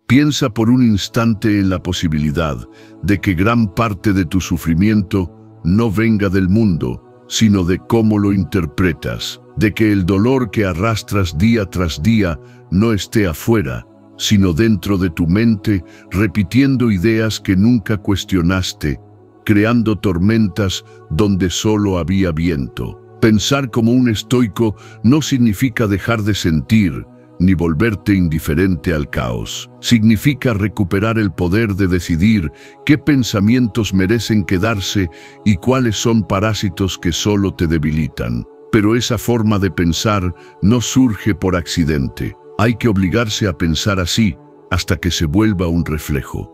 Piensa por un instante en la posibilidad de que gran parte de tu sufrimiento no venga del mundo, sino de cómo lo interpretas, de que el dolor que arrastras día tras día no esté afuera, sino dentro de tu mente, repitiendo ideas que nunca cuestionaste, creando tormentas donde solo había viento. Pensar como un estoico no significa dejar de sentir, ni volverte indiferente al caos. Significa recuperar el poder de decidir qué pensamientos merecen quedarse y cuáles son parásitos que solo te debilitan. Pero esa forma de pensar no surge por accidente. Hay que obligarse a pensar así hasta que se vuelva un reflejo.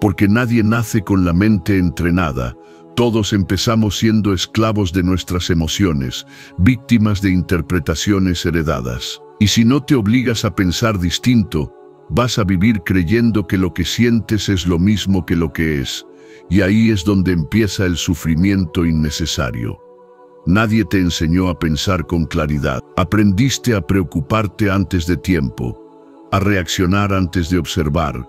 Porque nadie nace con la mente entrenada. Todos empezamos siendo esclavos de nuestras emociones, víctimas de interpretaciones heredadas. Y si no te obligas a pensar distinto, vas a vivir creyendo que lo que sientes es lo mismo que lo que es. Y ahí es donde empieza el sufrimiento innecesario. Nadie te enseñó a pensar con claridad. Aprendiste a preocuparte antes de tiempo, a reaccionar antes de observar,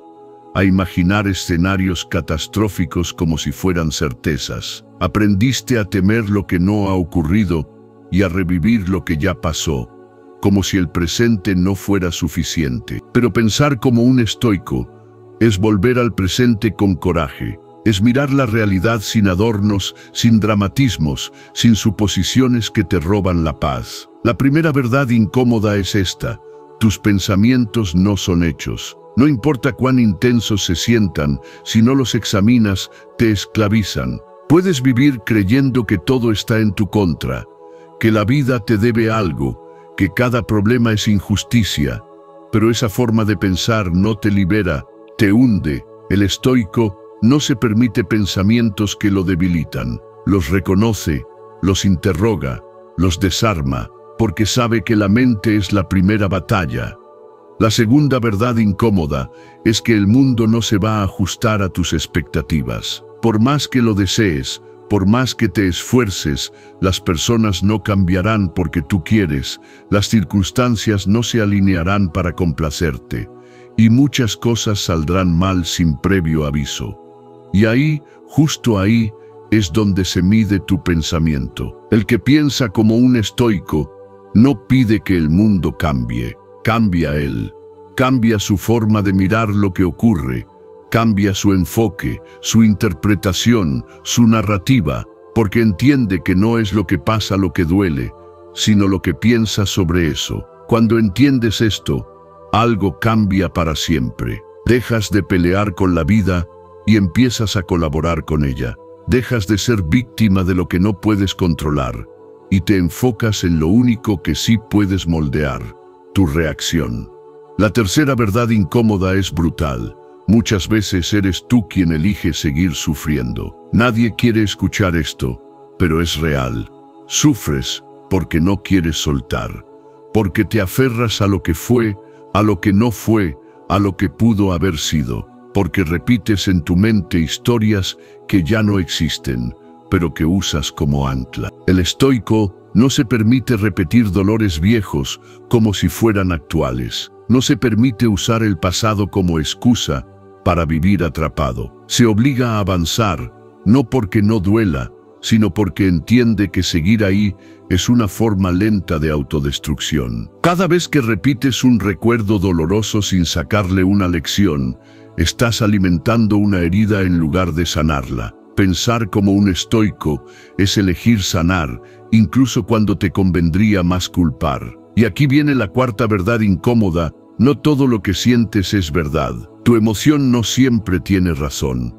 a imaginar escenarios catastróficos como si fueran certezas. Aprendiste a temer lo que no ha ocurrido y a revivir lo que ya pasó, como si el presente no fuera suficiente. Pero pensar como un estoico es volver al presente con coraje, es mirar la realidad sin adornos, sin dramatismos, sin suposiciones que te roban la paz. La primera verdad incómoda es esta: tus pensamientos no son hechos. No importa cuán intensos se sientan, si no los examinas, te esclavizan. Puedes vivir creyendo que todo está en tu contra, que la vida te debe algo, que cada problema es injusticia, pero esa forma de pensar no te libera, te hunde. El estoico no se permite pensamientos que lo debilitan, los reconoce, los interroga, los desarma, porque sabe que la mente es la primera batalla. La segunda verdad incómoda es que el mundo no se va a ajustar a tus expectativas. Por más que lo desees, por más que te esfuerces, las personas no cambiarán porque tú quieres, las circunstancias no se alinearán para complacerte, y muchas cosas saldrán mal sin previo aviso. Y ahí, justo ahí, es donde se mide tu pensamiento. El que piensa como un estoico no pide que el mundo cambie, cambia él. Cambia su forma de mirar lo que ocurre, cambia su enfoque, su interpretación, su narrativa, porque entiende que no es lo que pasa lo que duele, sino lo que piensas sobre eso. Cuando entiendes esto, algo cambia para siempre. Dejas de pelear con la vida y empiezas a colaborar con ella. Dejas de ser víctima de lo que no puedes controlar y te enfocas en lo único que sí puedes moldear: tu reacción. La tercera verdad incómoda es brutal. Muchas veces eres tú quien elige seguir sufriendo. Nadie quiere escuchar esto, pero es real. Sufres porque no quieres soltar, porque te aferras a lo que fue, a lo que no fue, a lo que pudo haber sido, porque repites en tu mente historias que ya no existen, pero que usas como ancla. El estoico no se permite repetir dolores viejos como si fueran actuales. No se permite usar el pasado como excusa para vivir atrapado. Se obliga a avanzar, no porque no duela, sino porque entiende que seguir ahí es una forma lenta de autodestrucción. Cada vez que repites un recuerdo doloroso sin sacarle una lección, estás alimentando una herida en lugar de sanarla. Pensar como un estoico es elegir sanar, incluso cuando te convendría más culpar. Y aquí viene la cuarta verdad incómoda: no todo lo que sientes es verdad. Tu emoción no siempre tiene razón.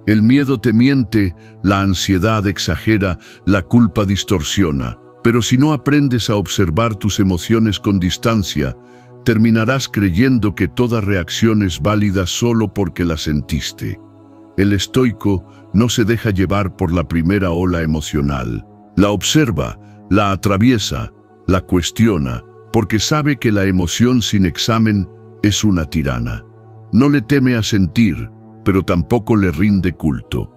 El miedo te miente, la ansiedad exagera, la culpa distorsiona. Pero si no aprendes a observar tus emociones con distancia, terminarás creyendo que toda reacción es válida solo porque la sentiste. El estoico no se deja llevar por la primera ola emocional. La observa, la atraviesa, la cuestiona, porque sabe que la emoción sin examen es una tirana. No le teme a sentir, pero tampoco le rinde culto.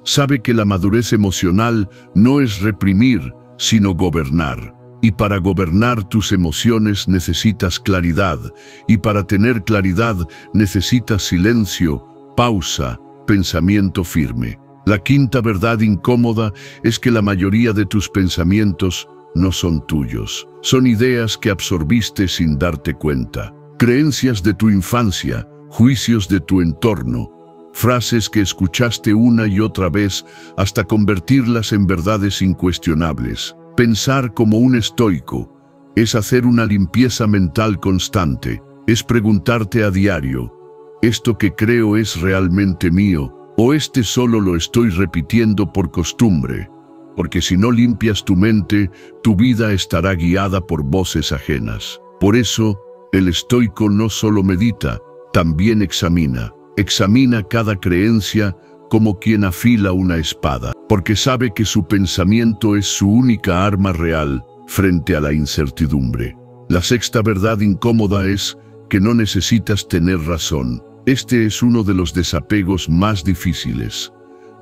Sabe que la madurez emocional no es reprimir, sino gobernar. Y para gobernar tus emociones necesitas claridad, y para tener claridad necesitas silencio, pausa, pensamiento firme. La quinta verdad incómoda es que la mayoría de tus pensamientos no son tuyos. Son ideas que absorbiste sin darte cuenta. Creencias de tu infancia, juicios de tu entorno, frases que escuchaste una y otra vez hasta convertirlas en verdades incuestionables. Pensar como un estoico es hacer una limpieza mental constante, es preguntarte a diario, ¿esto que creo es realmente mío o este solo lo estoy repitiendo por costumbre? Porque si no limpias tu mente, tu vida estará guiada por voces ajenas. Por eso, el estoico no solo medita, también examina. Examina cada creencia como quien afila una espada, porque sabe que su pensamiento es su única arma real frente a la incertidumbre. La sexta verdad incómoda es que no necesitas tener razón. Este es uno de los desapegos más difíciles.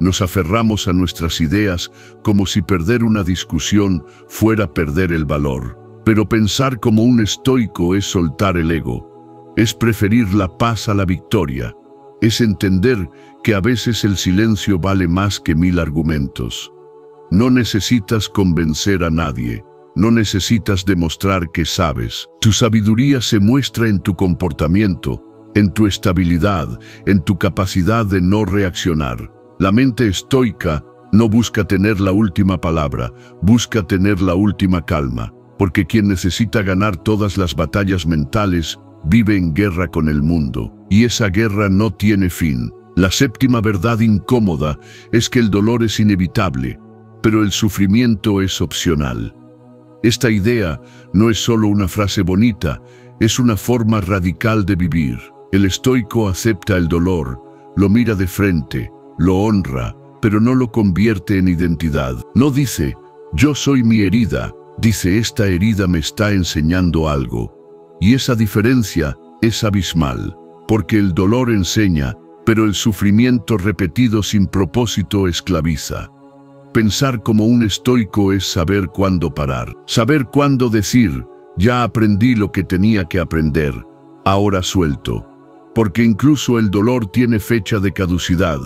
Nos aferramos a nuestras ideas como si perder una discusión fuera perder el valor. Pero pensar como un estoico es soltar el ego, es preferir la paz a la victoria, es entender que a veces el silencio vale más que 1000 argumentos. No necesitas convencer a nadie, no necesitas demostrar que sabes. Tu sabiduría se muestra en tu comportamiento, en tu estabilidad, en tu capacidad de no reaccionar. La mente estoica no busca tener la última palabra, busca tener la última calma, porque quien necesita ganar todas las batallas mentales vive en guerra con el mundo, y esa guerra no tiene fin. La séptima verdad incómoda es que el dolor es inevitable, pero el sufrimiento es opcional. Esta idea no es solo una frase bonita, es una forma radical de vivir. El estoico acepta el dolor, lo mira de frente, lo honra, pero no lo convierte en identidad. No dice, yo soy mi herida, dice, esta herida me está enseñando algo. Y esa diferencia es abismal, porque el dolor enseña, pero el sufrimiento repetido sin propósito esclaviza. Pensar como un estoico es saber cuándo parar, saber cuándo decir, ya aprendí lo que tenía que aprender, ahora suelto. Porque incluso el dolor tiene fecha de caducidad,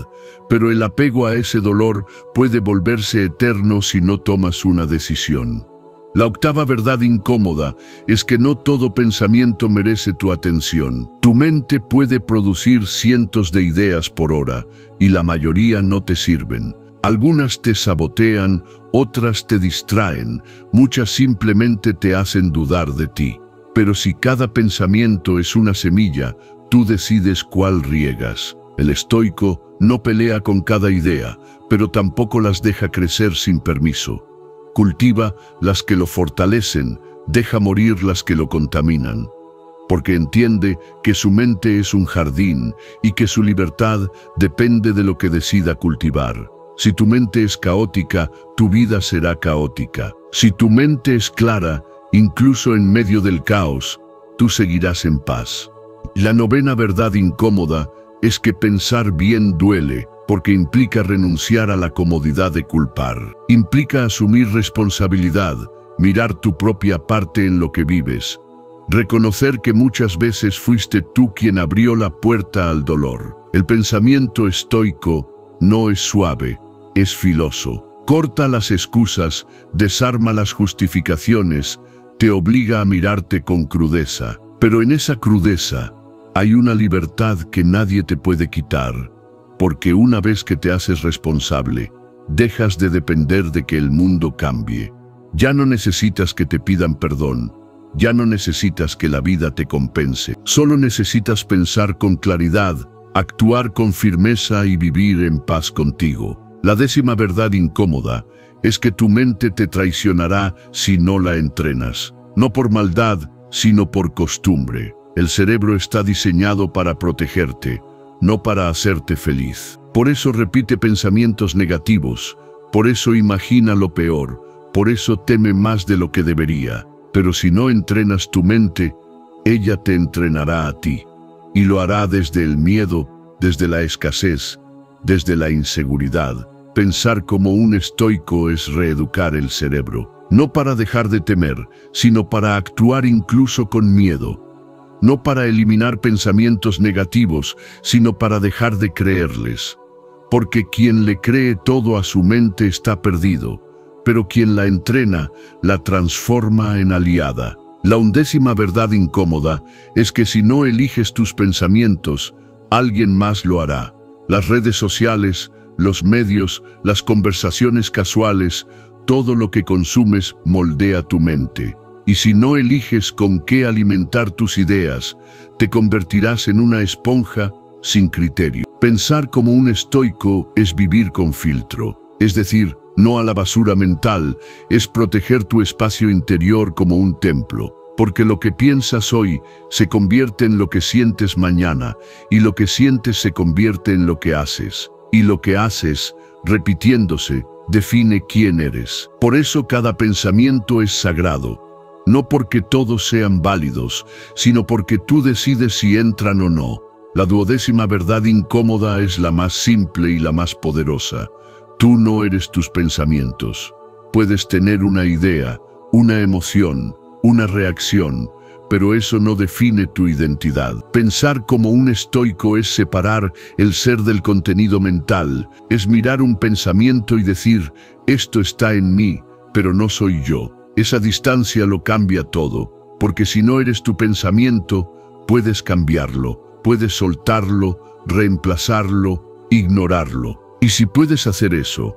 pero el apego a ese dolor puede volverse eterno si no tomas una decisión. La octava verdad incómoda es que no todo pensamiento merece tu atención. Tu mente puede producir cientos de ideas por hora, y la mayoría no te sirven. Algunas te sabotean, otras te distraen, muchas simplemente te hacen dudar de ti. Pero si cada pensamiento es una semilla, tú decides cuál riegas. El estoico no pelea con cada idea, pero tampoco las deja crecer sin permiso. Cultiva las que lo fortalecen, deja morir las que lo contaminan. Porque entiende que su mente es un jardín y que su libertad depende de lo que decida cultivar. Si tu mente es caótica, tu vida será caótica. Si tu mente es clara, incluso en medio del caos, tú seguirás en paz. La novena verdad incómoda es que pensar bien duele, porque implica renunciar a la comodidad de culpar. Implica asumir responsabilidad, mirar tu propia parte en lo que vives. Reconocer que muchas veces fuiste tú quien abrió la puerta al dolor. El pensamiento estoico no es suave, es filoso. Corta las excusas, desarma las justificaciones, te obliga a mirarte con crudeza. Pero en esa crudeza hay una libertad que nadie te puede quitar. Porque una vez que te haces responsable, dejas de depender de que el mundo cambie. Ya no necesitas que te pidan perdón, ya no necesitas que la vida te compense. Solo necesitas pensar con claridad, actuar con firmeza y vivir en paz contigo. La décima verdad incómoda es que tu mente te traicionará si no la entrenas. No por maldad, sino por costumbre. El cerebro está diseñado para protegerte, no para hacerte feliz. Por eso repite pensamientos negativos, por eso imagina lo peor, por eso teme más de lo que debería. Pero si no entrenas tu mente, ella te entrenará a ti. Y lo hará desde el miedo, desde la escasez, desde la inseguridad. Pensar como un estoico es reeducar el cerebro. no para dejar de temer, sino para actuar incluso con miedo. No para eliminar pensamientos negativos, sino para dejar de creerles. Porque quien le cree todo a su mente está perdido, pero quien la entrena, la transforma en aliada. La 11ª verdad incómoda es que si no eliges tus pensamientos, alguien más lo hará. Las redes sociales, los medios, las conversaciones casuales, todo lo que consumes moldea tu mente. Y si no eliges con qué alimentar tus ideas, te convertirás en una esponja sin criterio. Pensar como un estoico es vivir con filtro, es decir, no a la basura mental, es proteger tu espacio interior como un templo, porque lo que piensas hoy se convierte en lo que sientes mañana, y lo que sientes se convierte en lo que haces, y lo que haces, repitiéndose, define quién eres. Por eso cada pensamiento es sagrado. No porque todos sean válidos, sino porque tú decides si entran o no. La 12ª verdad incómoda es la más simple y la más poderosa. Tú no eres tus pensamientos. Puedes tener una idea, una emoción, una reacción, pero eso no define tu identidad. Pensar como un estoico es separar el ser del contenido mental, es mirar un pensamiento y decir, esto está en mí, pero no soy yo. Esa distancia lo cambia todo, porque si no eres tu pensamiento, puedes cambiarlo, puedes soltarlo, reemplazarlo, ignorarlo. Y si puedes hacer eso,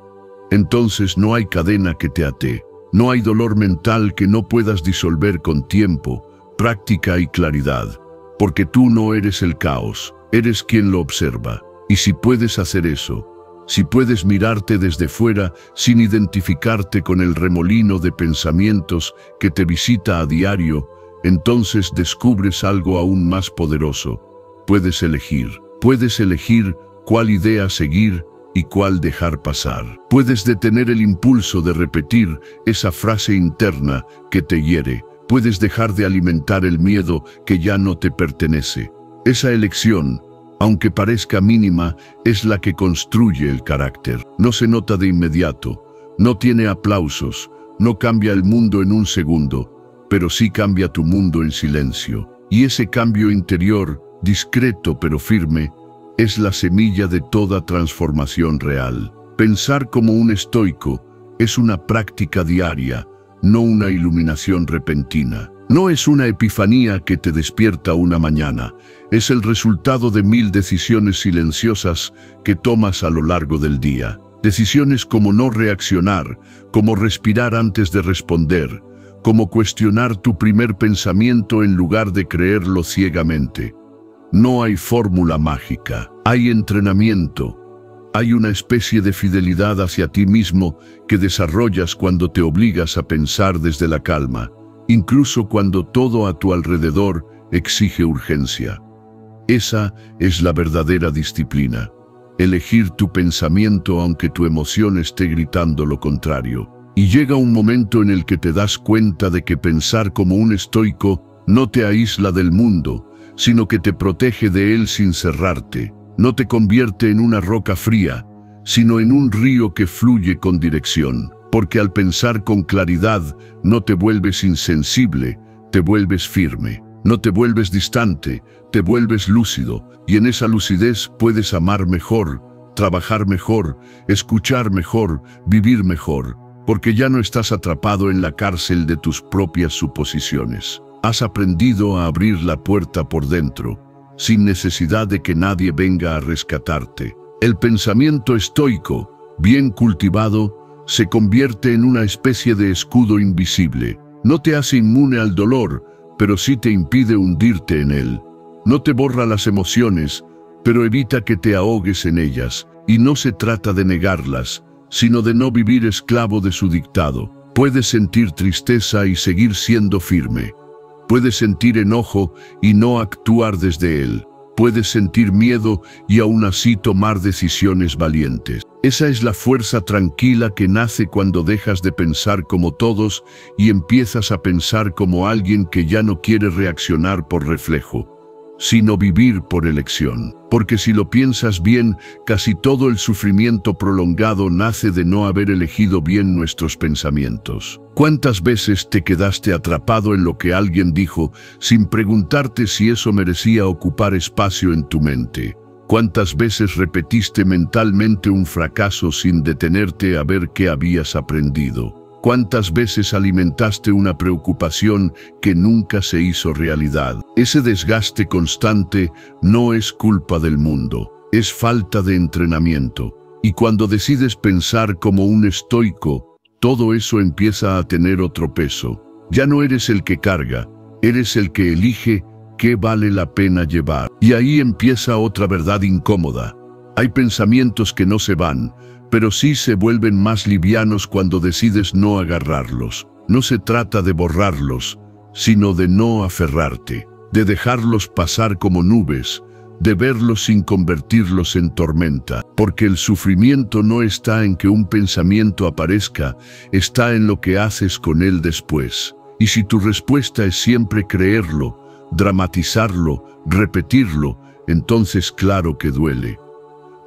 entonces no hay cadena que te ate, no hay dolor mental que no puedas disolver con tiempo, práctica y claridad, porque tú no eres el caos, eres quien lo observa. Y si puedes hacer eso, si puedes mirarte desde fuera sin identificarte con el remolino de pensamientos que te visita a diario, entonces descubres algo aún más poderoso. Puedes elegir cuál idea seguir y cuál dejar pasar. Puedes detener el impulso de repetir esa frase interna que te hiere. Puedes dejar de alimentar el miedo que ya no te pertenece. Esa elección, aunque parezca mínima, es la que construye el carácter. No se nota de inmediato, no tiene aplausos, no cambia el mundo en un segundo, pero sí cambia tu mundo en silencio. Y ese cambio interior, discreto pero firme, es la semilla de toda transformación real. Pensar como un estoico es una práctica diaria, no una iluminación repentina. No es una epifanía que te despierta una mañana, es el resultado de 1000 decisiones silenciosas que tomas a lo largo del día. Decisiones como no reaccionar, como respirar antes de responder, como cuestionar tu primer pensamiento en lugar de creerlo ciegamente. No hay fórmula mágica, hay entrenamiento. Hay una especie de fidelidad hacia ti mismo que desarrollas cuando te obligas a pensar desde la calma, incluso cuando todo a tu alrededor exige urgencia. Esa es la verdadera disciplina. Elegir tu pensamiento aunque tu emoción esté gritando lo contrario. Y llega un momento en el que te das cuenta de que pensar como un estoico no te aísla del mundo, sino que te protege de él sin cerrarte. No te convierte en una roca fría, sino en un río que fluye con dirección. Porque al pensar con claridad, no te vuelves insensible, te vuelves firme. No te vuelves distante, te vuelves lúcido, y en esa lucidez puedes amar mejor, trabajar mejor, escuchar mejor, vivir mejor, porque ya no estás atrapado en la cárcel de tus propias suposiciones. Has aprendido a abrir la puerta por dentro, sin necesidad de que nadie venga a rescatarte. El pensamiento estoico, bien cultivado, se convierte en una especie de escudo invisible. No te hace inmune al dolor, pero sí te impide hundirte en él. No te borra las emociones, pero evita que te ahogues en ellas. Y no se trata de negarlas, sino de no vivir esclavo de su dictado. Puedes sentir tristeza y seguir siendo firme. Puedes sentir enojo y no actuar desde él. Puedes sentir miedo y aún así tomar decisiones valientes. Esa es la fuerza tranquila que nace cuando dejas de pensar como todos y empiezas a pensar como alguien que ya no quiere reaccionar por reflejo. sino vivir por elección. Porque si lo piensas bien, casi todo el sufrimiento prolongado nace de no haber elegido bien nuestros pensamientos. ¿Cuántas veces te quedaste atrapado en lo que alguien dijo sin preguntarte si eso merecía ocupar espacio en tu mente? ¿Cuántas veces repetiste mentalmente un fracaso sin detenerte a ver qué habías aprendido? ¿Cuántas veces alimentaste una preocupación que nunca se hizo realidad? Ese desgaste constante no es culpa del mundo, es falta de entrenamiento. Y cuando decides pensar como un estoico, todo eso empieza a tener otro peso. Ya no eres el que carga, eres el que elige qué vale la pena llevar. Y ahí empieza otra verdad incómoda. Hay pensamientos que no se van, pero sí se vuelven más livianos cuando decides no agarrarlos. No se trata de borrarlos, sino de no aferrarte, de dejarlos pasar como nubes, de verlos sin convertirlos en tormenta. Porque el sufrimiento no está en que un pensamiento aparezca, está en lo que haces con él después. Y si tu respuesta es siempre creerlo, dramatizarlo, repetirlo, entonces claro que duele.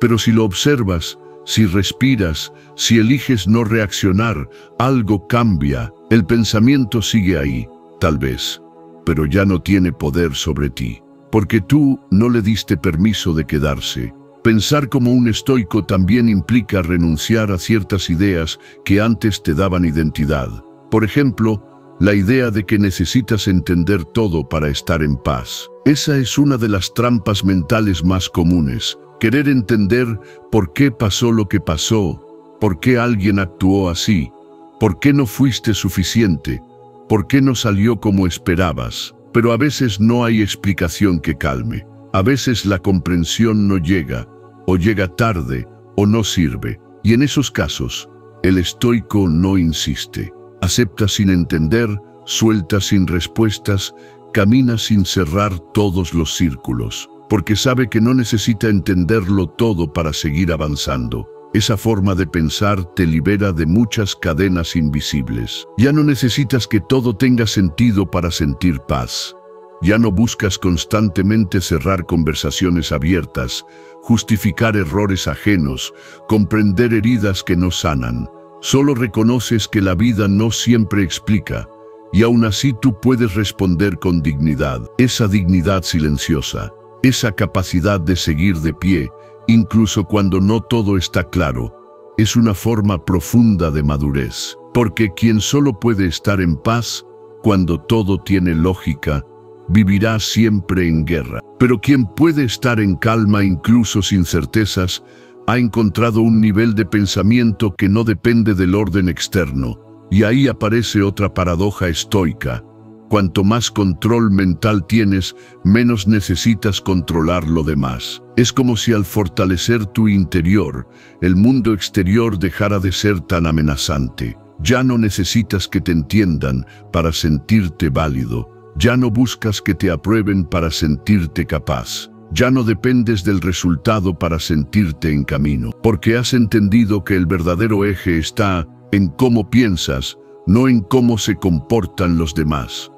Pero si lo observas, si respiras, si eliges no reaccionar, algo cambia. El pensamiento sigue ahí, tal vez, pero ya no tiene poder sobre ti, porque tú no le diste permiso de quedarse. Pensar como un estoico también implica renunciar a ciertas ideas que antes te daban identidad. Por ejemplo, la idea de que necesitas entender todo para estar en paz. Esa es una de las trampas mentales más comunes. Querer entender por qué pasó lo que pasó, por qué alguien actuó así, por qué no fuiste suficiente, por qué no salió como esperabas. Pero a veces no hay explicación que calme. A veces la comprensión no llega, o llega tarde, o no sirve. Y en esos casos, el estoico no insiste. Acepta sin entender, suelta sin respuestas, camina sin cerrar todos los círculos. Porque sabe que no necesita entenderlo todo para seguir avanzando. Esa forma de pensar te libera de muchas cadenas invisibles. Ya no necesitas que todo tenga sentido para sentir paz. Ya no buscas constantemente cerrar conversaciones abiertas, justificar errores ajenos, comprender heridas que no sanan. Solo reconoces que la vida no siempre explica, y aún así tú puedes responder con dignidad. Esa dignidad silenciosa. Esa capacidad de seguir de pie, incluso cuando no todo está claro, es una forma profunda de madurez. Porque quien solo puede estar en paz cuando todo tiene lógica, vivirá siempre en guerra. Pero quien puede estar en calma incluso sin certezas, ha encontrado un nivel de pensamiento que no depende del orden externo. Y ahí aparece otra paradoja estoica. Cuanto más control mental tienes, menos necesitas controlar lo demás. Es como si al fortalecer tu interior, el mundo exterior dejara de ser tan amenazante. Ya no necesitas que te entiendan para sentirte válido. Ya no buscas que te aprueben para sentirte capaz. Ya no dependes del resultado para sentirte en camino. Porque has entendido que el verdadero eje está en cómo piensas, no en cómo se comportan los demás.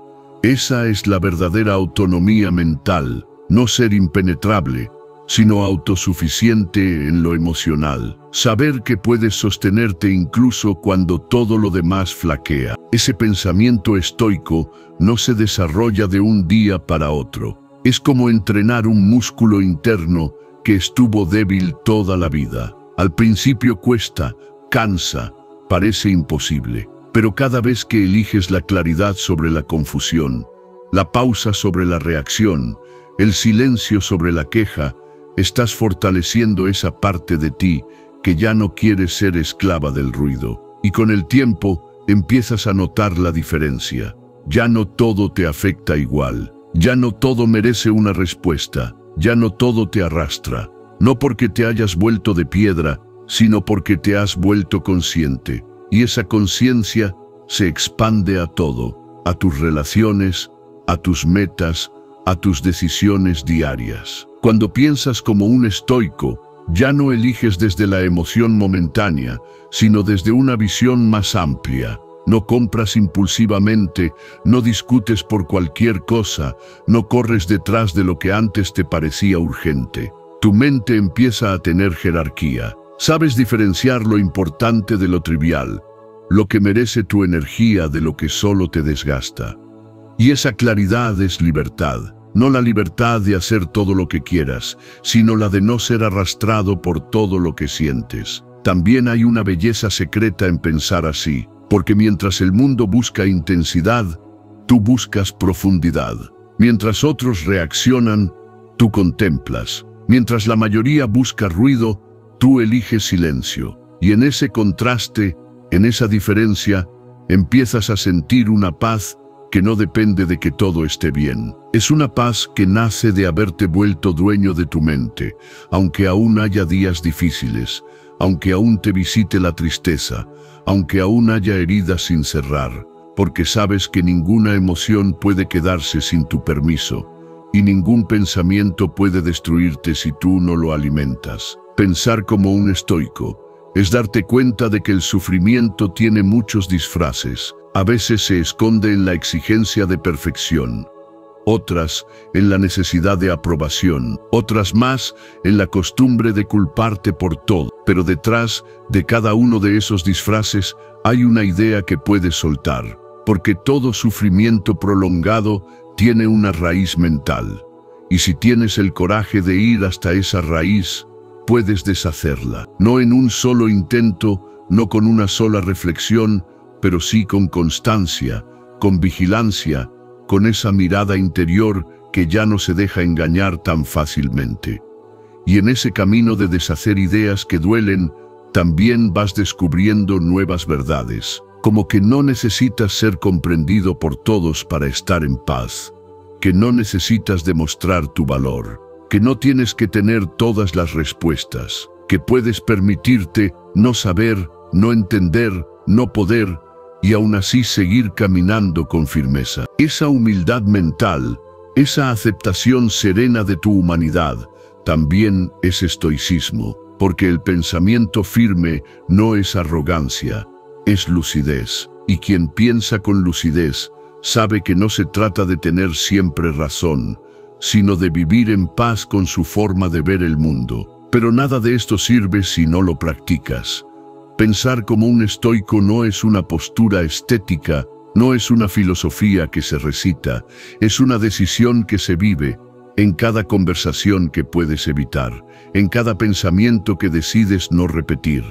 Esa es la verdadera autonomía mental, no ser impenetrable, sino autosuficiente en lo emocional. Saber que puedes sostenerte incluso cuando todo lo demás flaquea. Ese pensamiento estoico no se desarrolla de un día para otro. Es como entrenar un músculo interno que estuvo débil toda la vida. Al principio cuesta, cansa, parece imposible. Pero cada vez que eliges la claridad sobre la confusión, la pausa sobre la reacción, el silencio sobre la queja, estás fortaleciendo esa parte de ti que ya no quiere ser esclava del ruido. Y con el tiempo empiezas a notar la diferencia. Ya no todo te afecta igual. Ya no todo merece una respuesta. Ya no todo te arrastra. No porque te hayas vuelto de piedra, sino porque te has vuelto consciente. Y esa conciencia se expande a todo, a tus relaciones, a tus metas, a tus decisiones diarias. Cuando piensas como un estoico, ya no eliges desde la emoción momentánea, sino desde una visión más amplia. no compras impulsivamente, no discutes por cualquier cosa, no corres detrás de lo que antes te parecía urgente. Tu mente empieza a tener jerarquía. Sabes diferenciar lo importante de lo trivial, lo que merece tu energía de lo que solo te desgasta. Y esa claridad es libertad. No la libertad de hacer todo lo que quieras, sino la de no ser arrastrado por todo lo que sientes. También hay una belleza secreta en pensar así, porque mientras el mundo busca intensidad, tú buscas profundidad. Mientras otros reaccionan, tú contemplas. Mientras la mayoría busca ruido, tú eliges silencio. Y en ese contraste, en esa diferencia, empiezas a sentir una paz que no depende de que todo esté bien. Es una paz que nace de haberte vuelto dueño de tu mente, aunque aún haya días difíciles, aunque aún te visite la tristeza, aunque aún haya heridas sin cerrar, porque sabes que ninguna emoción puede quedarse sin tu permiso, y ningún pensamiento puede destruirte si tú no lo alimentas. Pensar como un estoico es darte cuenta de que el sufrimiento tiene muchos disfraces. A veces se esconde en la exigencia de perfección, otras en la necesidad de aprobación, otras más en la costumbre de culparte por todo. Pero detrás de cada uno de esos disfraces hay una idea que puedes soltar, porque todo sufrimiento prolongado tiene una raíz mental. Y si tienes el coraje de ir hasta esa raíz, puedes deshacerla. No en un solo intento, no con una sola reflexión, pero sí con constancia, con vigilancia, con esa mirada interior que ya no se deja engañar tan fácilmente. Y en ese camino de deshacer ideas que duelen, también vas descubriendo nuevas verdades, como que no necesitas ser comprendido por todos para estar en paz, que no necesitas demostrar tu valor, que no tienes que tener todas las respuestas, que puedes permitirte no saber, no entender, no poder, y aún así seguir caminando con firmeza. Esa humildad mental, esa aceptación serena de tu humanidad, también es estoicismo, porque el pensamiento firme no es arrogancia, es lucidez. Y quien piensa con lucidez sabe que no se trata de tener siempre razón, sino de vivir en paz con su forma de ver el mundo. Pero nada de esto sirve si no lo practicas. Pensar como un estoico no es una postura estética, no es una filosofía que se recita, es una decisión que se vive en cada conversación que puedes evitar, en cada pensamiento que decides no repetir,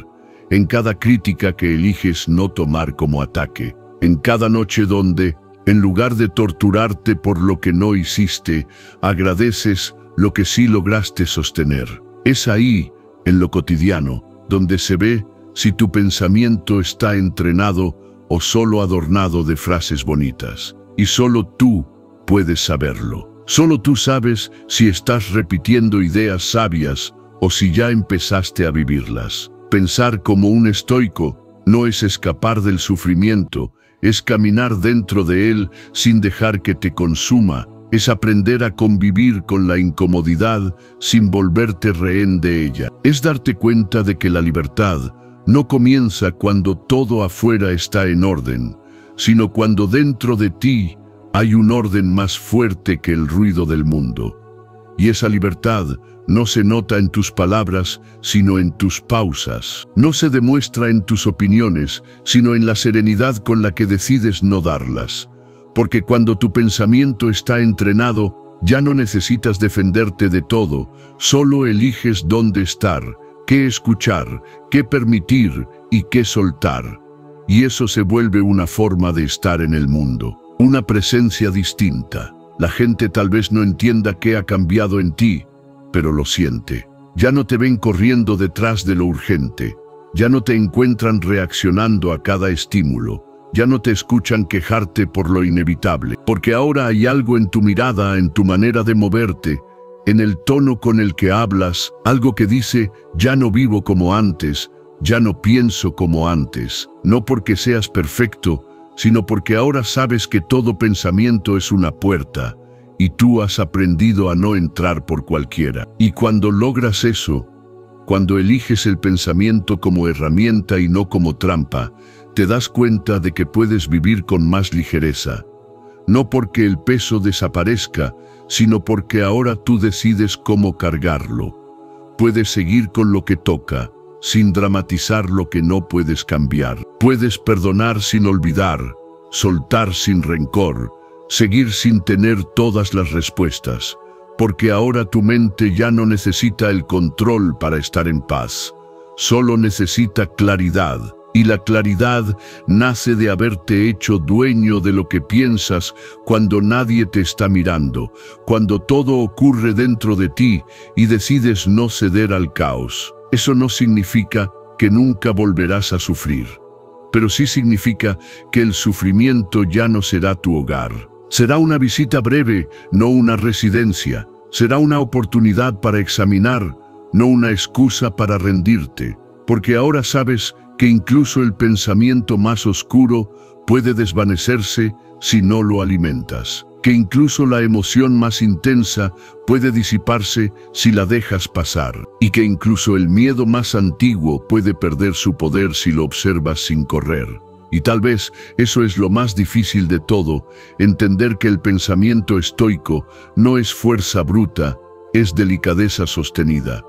en cada crítica que eliges no tomar como ataque, en cada noche donde, en lugar de torturarte por lo que no hiciste, agradeces lo que sí lograste sostener. Es ahí, en lo cotidiano, donde se ve si tu pensamiento está entrenado o solo adornado de frases bonitas. Y solo tú puedes saberlo. Solo tú sabes si estás repitiendo ideas sabias o si ya empezaste a vivirlas. Pensar como un estoico no es escapar del sufrimiento, es caminar dentro de él sin dejar que te consuma, es aprender a convivir con la incomodidad sin volverte rehén de ella. Es darte cuenta de que la libertad no comienza cuando todo afuera está en orden, sino cuando dentro de ti hay un orden más fuerte que el ruido del mundo. Y esa libertad no se nota en tus palabras, sino en tus pausas. No se demuestra en tus opiniones, sino en la serenidad con la que decides no darlas. Porque cuando tu pensamiento está entrenado, ya no necesitas defenderte de todo, solo eliges dónde estar, qué escuchar, qué permitir y qué soltar. Y eso se vuelve una forma de estar en el mundo, una presencia distinta. La gente tal vez no entienda qué ha cambiado en ti, pero lo siente. Ya no te ven corriendo detrás de lo urgente, ya no te encuentran reaccionando a cada estímulo, ya no te escuchan quejarte por lo inevitable, porque ahora hay algo en tu mirada, en tu manera de moverte, en el tono con el que hablas, algo que dice, ya no vivo como antes, ya no pienso como antes, no porque seas perfecto, sino porque ahora sabes que todo pensamiento es una puerta, y tú has aprendido a no entrar por cualquiera. Y cuando logras eso, cuando eliges el pensamiento como herramienta y no como trampa, te das cuenta de que puedes vivir con más ligereza. No porque el peso desaparezca, sino porque ahora tú decides cómo cargarlo. Puedes seguir con lo que toca, sin dramatizar lo que no puedes cambiar. Puedes perdonar sin olvidar, soltar sin rencor, seguir sin tener todas las respuestas, porque ahora tu mente ya no necesita el control para estar en paz. Solo necesita claridad, y la claridad nace de haberte hecho dueño de lo que piensas cuando nadie te está mirando, cuando todo ocurre dentro de ti y decides no ceder al caos. Eso no significa que nunca volverás a sufrir, pero sí significa que el sufrimiento ya no será tu hogar. Será una visita breve, no una residencia. Será una oportunidad para examinar, no una excusa para rendirte, porque ahora sabes que incluso el pensamiento más oscuro puede desvanecerse si no lo alimentas, que incluso la emoción más intensa puede disiparse si la dejas pasar, y que incluso el miedo más antiguo puede perder su poder si lo observas sin correr. Y tal vez eso es lo más difícil de todo, entender que el pensamiento estoico no es fuerza bruta, es delicadeza sostenida.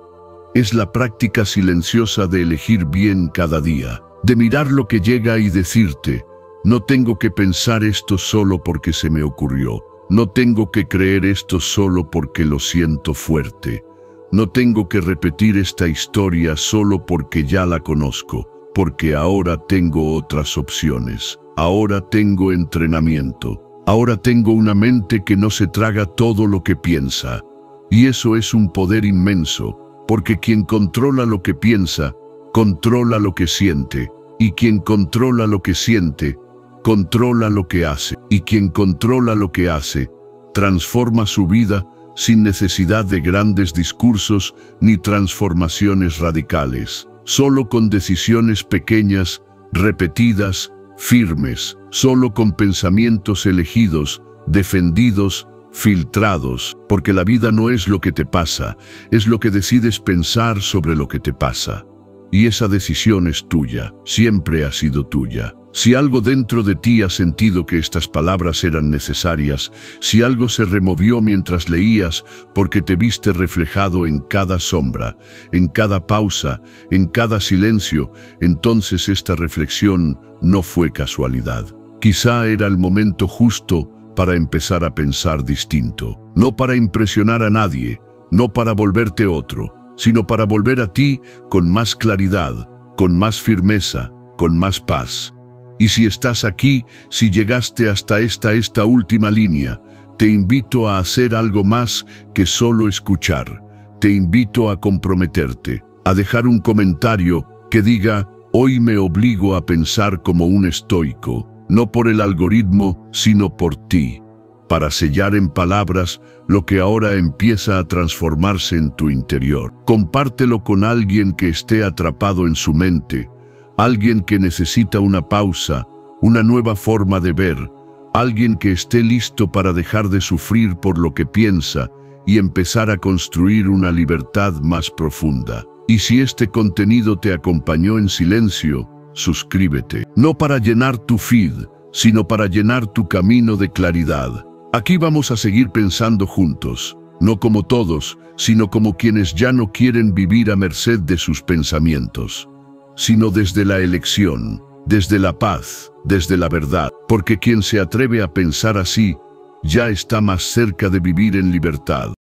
Es la práctica silenciosa de elegir bien cada día, de mirar lo que llega y decirte, no tengo que pensar esto solo porque se me ocurrió, no tengo que creer esto solo porque lo siento fuerte, no tengo que repetir esta historia solo porque ya la conozco, porque ahora tengo otras opciones, ahora tengo entrenamiento, ahora tengo una mente que no se traga todo lo que piensa, y eso es un poder inmenso, porque quien controla lo que piensa, controla lo que siente, y quien controla lo que siente, controla lo que hace, y quien controla lo que hace, transforma su vida sin necesidad de grandes discursos ni transformaciones radicales, solo con decisiones pequeñas, repetidas, firmes, solo con pensamientos elegidos, defendidos, filtrados, porque la vida no es lo que te pasa, es lo que decides pensar sobre lo que te pasa. Y esa decisión es tuya, siempre ha sido tuya. Si algo dentro de ti ha sentido que estas palabras eran necesarias, si algo se removió mientras leías porque te viste reflejado en cada sombra, en cada pausa, en cada silencio, entonces esta reflexión no fue casualidad. Quizá era el momento justo para empezar a pensar distinto, no para impresionar a nadie, no para volverte otro, sino para volver a ti con más claridad, con más firmeza, con más paz. Y si estás aquí, si llegaste hasta esta última línea, te invito a hacer algo más que solo escuchar. Te invito a comprometerte, a dejar un comentario que diga, hoy me obligo a pensar como un estoico, no por el algoritmo, sino por ti, para sellar en palabras lo que ahora empieza a transformarse en tu interior. Compártelo con alguien que esté atrapado en su mente, alguien que necesita una pausa, una nueva forma de ver, alguien que esté listo para dejar de sufrir por lo que piensa y empezar a construir una libertad más profunda. Y si este contenido te acompañó en silencio, suscríbete, no para llenar tu feed, sino para llenar tu camino de claridad. Aquí vamos a seguir pensando juntos, no como todos, sino como quienes ya no quieren vivir a merced de sus pensamientos, sino desde la elección, desde la paz, desde la verdad, porque quien se atreve a pensar así, ya está más cerca de vivir en libertad.